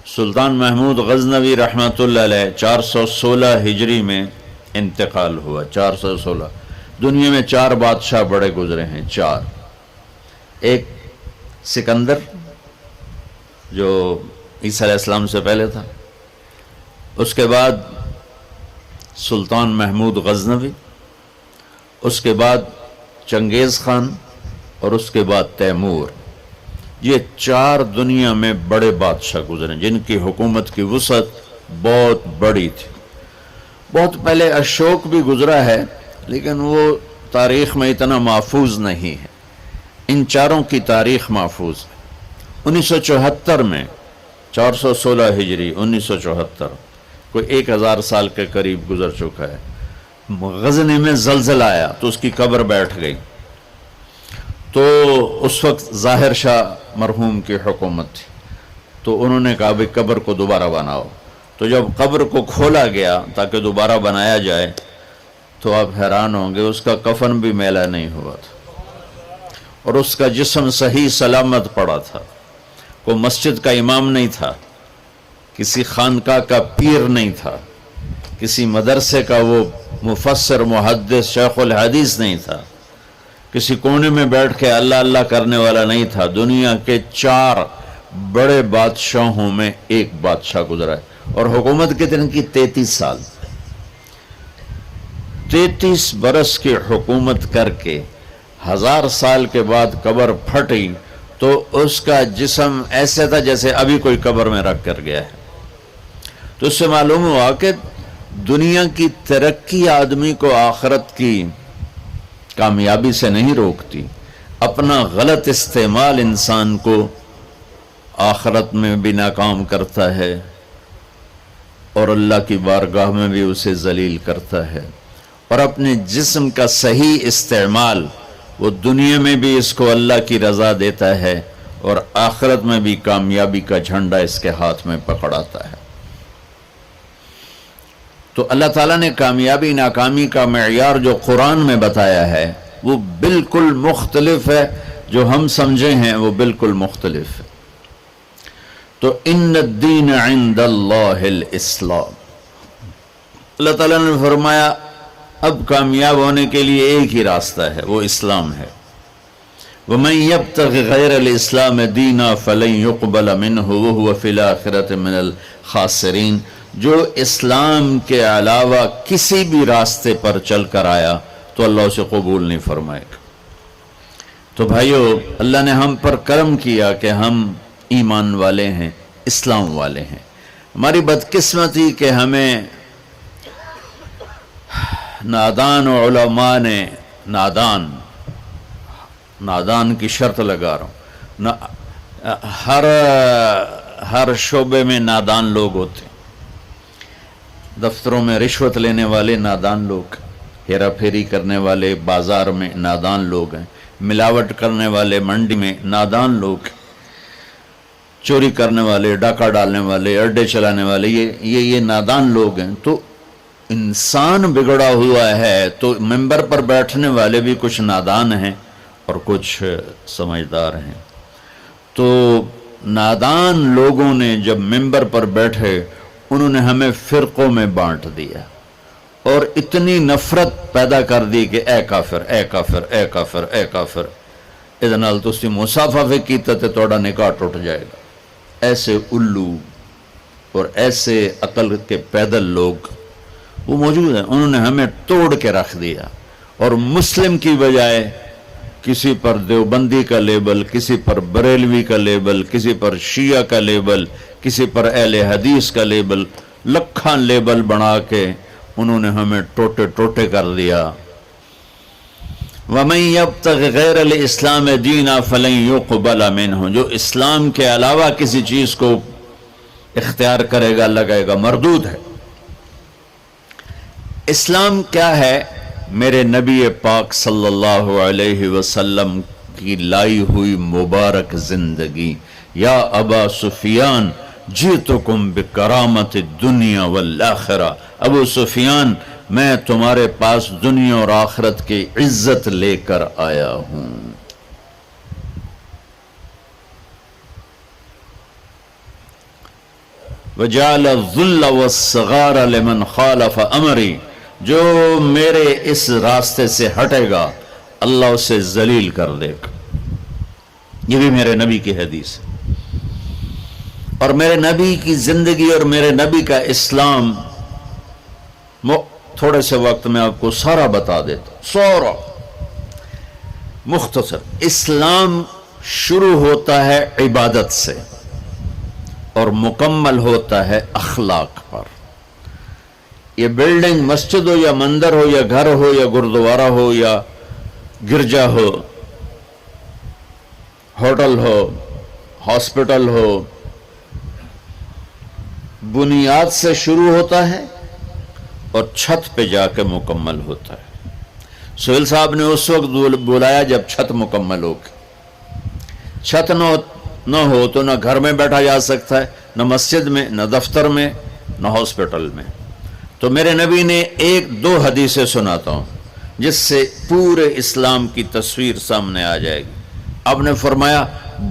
سلطان محمود غزنوی رحمۃ اللہ علیہ 416 ہجری میں انتقال ہوا۔ 416 دنیا میں 4 بادشاہ بڑے گزرے ہیں، 4۔ ایک سکندر جو عیسیٰ علیہ السلام سے پہلے تھا، اس کے بعد سلطان محمود غزنوی، اس کے بعد چنگیز خان، اور اس کے بعد تیمور۔ یہ 4 دنیا میں بڑے بادشاہ گزرے جن کی حکومت کی وسعت بہت بڑی تھی۔ بہت پہلے اشوک بھی گزرا ہے، لیکن وہ تاریخ میں اتنا محفوظ نہیں ہے۔ ان 4 کی تاریخ محفوظ ہے۔ 1974 میں 416 ہجری 1974 کوئی 1000 سال کے قریب گزر چکا ہے، غزنی میں زلزلہ آیا تو اس کی قبر بیٹھ گئی۔ تو اس وقت ظاہر شاہ مرحوم کی حکومت تھی، تو انہوں نے کہا بھئی قبر کو دوبارہ بناؤ۔ تو جب قبر کو کھولا گیا تاکہ دوبارہ بنایا جائے تو آپ حیران ہوں گے، اس کا کفن بھی میلا نہیں ہوا تھا اور اس کا جسم صحیح سلامت پڑا تھا۔ کوئی مسجد کا امام نہیں تھا، کسی خانقاہ کا پیر نہیں تھا، کسی مدرسے کا وہ مفسر محدث شیخ الحدیث نہیں تھا، کسی کونے میں بیٹھ کے اللہ اللہ کرنے والا نہیں تھا۔ دنیا کے 4 بڑے بادشاہوں میں ایک بادشاہ گزرا ہے، اور حکومت کتنے کی؟ 33 سال۔ 33 برس کی حکومت کر کے 1000 سال کے بعد قبر پھٹی تو اس کا جسم ایسے تھا جیسے ابھی کوئی قبر میں رکھ کر گیا ہے۔ تو اس سے معلوم ہوا کہ دنیا کی ترقی آدمی کو آخرت کی کامیابی سے نہیں روکتی، اپنا غلط استعمال انسان کو آخرت میں بھی ناکام کرتا ہے اور اللہ کی بارگاہ میں بھی اسے ذلیل کرتا ہے۔ اور اپنے جسم کا صحیح استعمال وہ دنیا میں بھی اس کو اللہ کی رضا دیتا ہے اور آخرت میں بھی کامیابی کا جھنڈا اس کے ہاتھ میں پکڑاتا ہے۔ تو اللہ تعالیٰ نے کامیابی ناکامی کا معیار جو قرآن میں بتایا ہے وہ بالکل مختلف ہے، جو ہم سمجھے ہیں وہ بالکل مختلف ہے۔ تو ان الدین عند اللہ الاسلام، اللہ تعالیٰ نے فرمایا اب کامیاب ہونے کے لیے ایک ہی راستہ ہے، وہ اسلام ہے۔ وَمَن يَبْتَغِ غَيْرَ الْإِسْلَامِ دِينًا فَلَن يُقْبَلَ مِنْهُ وَهُوَ فِي الْآخِرَةِ مِنَ الْخَاسِرِينَ۔ جو اسلام کے علاوہ کسی بھی راستے پر چل کر آیا تو اللہ اسے قبول نہیں فرمائے گا۔ تو بھائیو، اللہ نے ہم پر کرم کیا کہ ہم ایمان والے ہیں، اسلام والے ہیں۔ ہماری بدقسمتی کہ ہمیں نادان علماء نے نادان کی شرط لگا رہا ہوں، ہر شعبے میں نادان لوگ ہوتے ہیں۔ دفتروں میں رشوت لینے والے نادان لوگ، ہیرا پھیری کرنے والے بازار میں نادان لوگ ہیں، ملاوٹ کرنے والے منڈی میں نادان لوگ، چوری کرنے والے، ڈاکہ ڈالنے والے، اڈے چلانے والے، یہ نادان لوگ ہیں۔ تو انسان بگڑا ہوا ہے تو ممبر پر بیٹھنے والے بھی کچھ نادان ہیں اور کچھ سمجھدار ہیں۔ تو نادان لوگوں نے جب ممبر پر بیٹھے انہوں نے ہمیں فرقوں میں بانٹ دیا اور اتنی نفرت پیدا کر دی کہ اے کافر، اے کافر، اے کافر، اے کافر، ادھر نال تسی مصافحہ بھی کیتا تے توڑا نکاح ٹوٹ جائے گا۔ ایسے الو اور ایسے عقل کے پیدل لوگ وہ موجود ہیں، انہوں نے ہمیں توڑ کے رکھ دیا، اور مسلم کی بجائے کسی پر دیوبندی کا لیبل، کسی پر بریلوی کا لیبل، کسی پر شیعہ کا لیبل، کسی پر اہل حدیث کا لیبل، لکھاں لیبل بنا کے انہوں نے ہمیں ٹوٹے ٹوٹے کر دیا۔ وَمَن يَبْتَغِ غَيْرَ الْإِسْلَامِ دِينًا فَلَن يُقْبَلَ مِنْهُ، جو اسلام کے علاوہ کسی چیز کو اختیار کرے گا اللہ کہے گا مردود ہے۔ اسلام کیا ہے؟ میرے نبی پاک صلی اللہ علیہ وسلم کی لائی ہوئی مبارک زندگی۔ یا ابا سفیان جیتکم بکرامت الدنیا والآخرہ، ابو سفیان میں تمہارے پاس دنیا اور آخرت کی عزت لے کر آیا ہوں۔ وجعل الذل والصغار لمن خالف امری، جو میرے اس راستے سے ہٹے گا اللہ اسے ذلیل کر دے گا۔ یہ بھی میرے نبی کی حدیث ہے، اور میرے نبی کی زندگی اور میرے نبی کا اسلام تھوڑے سے وقت میں آپ کو سارا بتا دیتا ہوں، سارا مختصر۔ اسلام شروع ہوتا ہے عبادت سے اور مکمل ہوتا ہے اخلاق پر۔ یہ بلڈنگ مسجد ہو یا مندر ہو یا گھر ہو یا گردوارہ ہو یا گرجا ہو، ہوٹل ہو، ہاسپٹل ہو، بنیاد سے شروع ہوتا ہے اور چھت پہ جا کے مکمل ہوتا ہے۔ سہیل صاحب نے اس وقت بلایا جب چھت مکمل ہوگی۔ چھت نہ ہو تو نہ گھر میں بیٹھا جا سکتا ہے، نہ مسجد میں، نہ دفتر میں، نہ ہاسپٹل میں۔ تو میرے نبی نے ایک دو حدیثیں سناتا ہوں جس سے پورے اسلام کی تصویر سامنے آ جائے گی۔ آپ نے فرمایا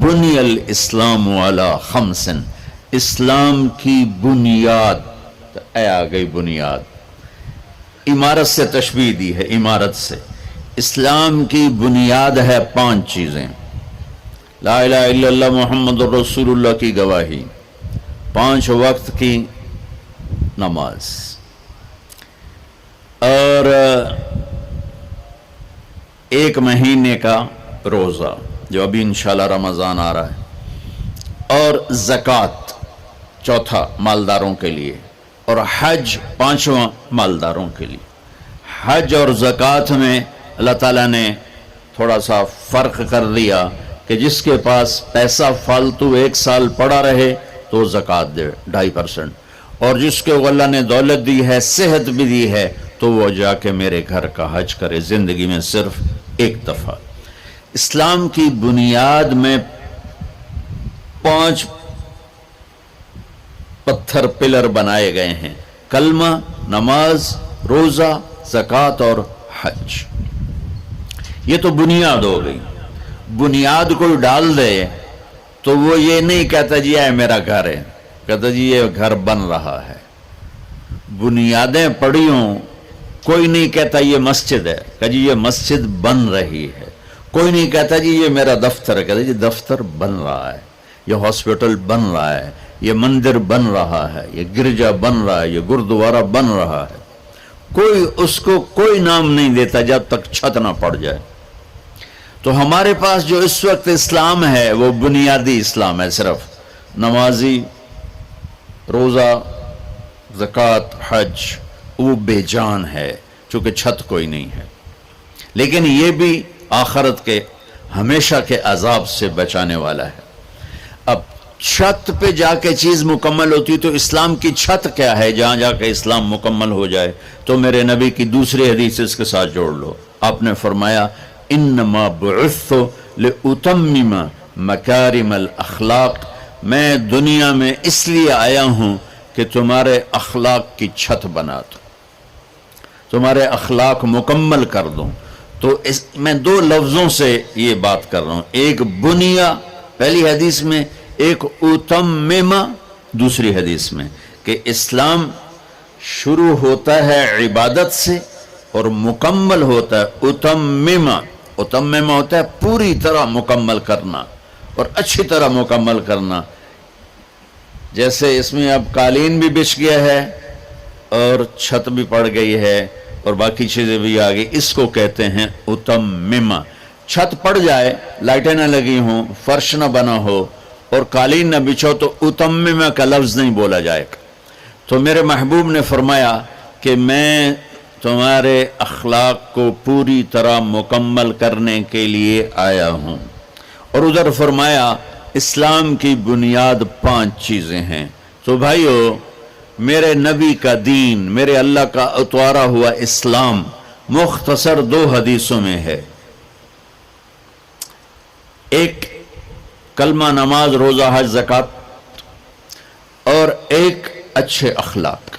بنی الاسلام علی خمس، اسلام کی بنیاد، اے آ گئی بنیاد، عمارت سے تشبیہ دی ہے، عمارت سے۔ اسلام کی بنیاد ہے 5 چیزیں، لا الہ الا اللہ محمد رسول اللہ کی گواہی، 5 وقت کی نماز، اور 1 مہینے کا روزہ جو ابھی انشاءاللہ رمضان آ رہا ہے، اور زکوٰۃ 4 مالداروں کے لیے، اور حج 5واں مالداروں کے لیے۔ حج اور زکوٰۃ میں اللہ تعالیٰ نے تھوڑا سا فرق کر دیا کہ جس کے پاس پیسہ فالتو 1 سال پڑا رہے تو زکوٰۃ دے 2.5%، اور جس کو اللہ نے دولت دی ہے، صحت بھی دی ہے، تو وہ جا کے میرے گھر کا حج کرے زندگی میں صرف 1 دفعہ۔ اسلام کی بنیاد میں 5 پتھر پلر بنائے گئے ہیں، کلمہ، نماز، روزہ، زکوٰۃ اور حج۔ یہ تو بنیاد ہو گئی۔ بنیاد کوئی ڈال دے تو وہ یہ نہیں کہتا جی یہ میرا گھر ہے، کہتا جی یہ گھر بن رہا ہے۔ بنیادیں پڑی ہوں، کوئی نہیں کہتا یہ مسجد ہے، کہ جی یہ مسجد بن رہی ہے۔ کوئی نہیں کہتا جی یہ میرا دفتر ہے، کہتا جی دفتر بن رہا ہے، یہ ہاسپٹل بن رہا ہے، یہ مندر بن رہا ہے، یہ گرجا بن رہا ہے، یہ گردوارہ بن رہا ہے۔ کوئی اس کو کوئی نام نہیں دیتا جب تک چھت نہ پڑ جائے۔ تو ہمارے پاس جو اس وقت اسلام ہے وہ بنیادی اسلام ہے، صرف نمازی، روزہ، زکوٰۃ، حج، وہ بے جان ہے چونکہ چھت کوئی نہیں ہے، لیکن یہ بھی آخرت کے ہمیشہ کے عذاب سے بچانے والا ہے۔ اب چھت پہ جا کے چیز مکمل ہوتی تو اسلام کی چھت کیا ہے جہاں جا کے اسلام مکمل ہو جائے؟ تو میرے نبی کی دوسری حدیث اس کے ساتھ جوڑ لو۔ آپ نے فرمایا انما بعثت لاتمم مکارم الاخلاق، میں دنیا میں اس لیے آیا ہوں کہ تمہارے اخلاق کی چھت بنا دوں، تمہارے اخلاق مکمل کر دوں۔ تو میں 2 لفظوں سے یہ بات کر رہا ہوں، ایک بنیا پہلی حدیث میں، ایک اتممہ دوسری حدیث میں، کہ اسلام شروع ہوتا ہے عبادت سے اور مکمل ہوتا ہے اتممہ۔ اتممہ ہوتا ہے پوری طرح مکمل کرنا اور اچھی طرح مکمل کرنا۔ جیسے اس میں اب قالین بھی بچھ گیا ہے اور چھت بھی پڑ گئی ہے اور باقی چیزیں بھی آ گئی، اس کو کہتے ہیں اتممہ۔ چھت پڑ جائے، لائٹیں نہ لگی ہوں، فرش نہ بنا ہو اور قالین نہ بچھو تو اتممہ کا لفظ نہیں بولا جائے گا۔ تو میرے محبوب نے فرمایا کہ میں تمہارے اخلاق کو پوری طرح مکمل کرنے کے لیے آیا ہوں۔ اور ادھر فرمایا اسلام کی بنیاد 5 چیزیں ہیں۔ تو بھائیو، میرے نبی کا دین، میرے اللہ کا اتوارا ہوا اسلام مختصر 2 حدیثوں میں ہے، ایک کلمہ، نماز، روزہ، حج، زکوٰۃ، اور ایک اچھے اخلاق۔